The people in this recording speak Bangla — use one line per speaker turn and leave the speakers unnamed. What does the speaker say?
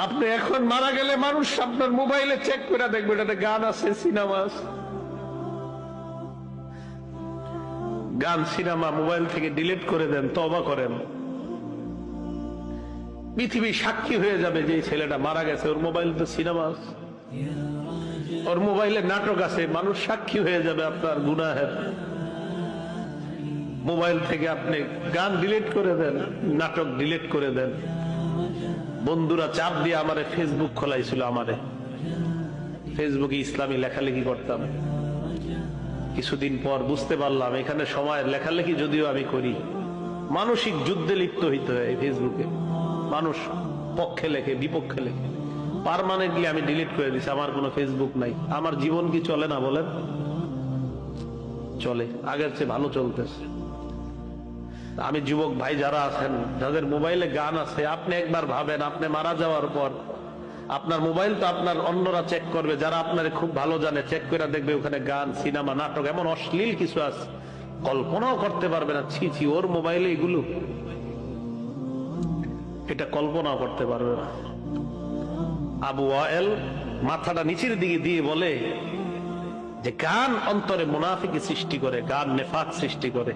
আপনি এখন মারা গেলে মানুষ আপনার মোবাইলে চেক করে দেখবে এটাতে গান আছে, সিনেমা আছে। গান সিনেমা মোবাইল থেকে ডিলিট করে দেন, তওবা করেন। পৃথিবী সাক্ষী হয়ে যাবে যে এই ছেলেটা মারা গেছে, ওর মোবাইল তো সিনেমা আছে, ওর মোবাইলে নাটক আছে, মানুষ সাক্ষী হয়ে যাবে আপনার গুনাহের। মোবাইল থেকে আপনি গান ডিলিট করে দেন, নাটক ডিলিট করে দেন। বন্ধুরা চাপ দিয়ে আমারে ফেসবুক খোলাইছিল, আমারে ফেসবুকে ইসলামী লেখালেখি করতাম। কিছুদিন পর বুঝতে পারলাম এখানে সময়ের লেখালেখি যদিও আমি করি, মানসিক যুদ্ধে লিপ্ত হইতে হয় ফেসবুকে। মানুষ পক্ষে লেখে, বিপক্ষে লেখে। পার্মানেন্টলি আমি ডিলিট করে দিছি, আমার কোনো ফেসবুক নাই। আমার জীবন কি চলে না বলেন? চলে, আগের চেয়ে ভালো চলতেছে। আমি যুবক ভাই যারা আছেন, যাদের মোবাইলে গান আছে, আপনি একবার ভাবেন, আপনি মারা যাওয়ার পর আপনার মোবাইল তো আপনার অন্যরা চেক করবে, যারা আপনার খুব ভালো জানে, চেক করে দেখবে ওখানে গান, সিনেমা, নাটক, এমন অশ্লীল কিছু আছে কল্পনাও করতে পারবে না। ছি ছি, ওর মোবাইলে এগুলো, এটা কল্পনাও করতে পারবে না। আবু ওয়াইল মাথাটা নিচের দিকে দিয়ে বলে যে গান অন্তরে মুনাফিকি সৃষ্টি করে, গান নেফাক সৃষ্টি করে।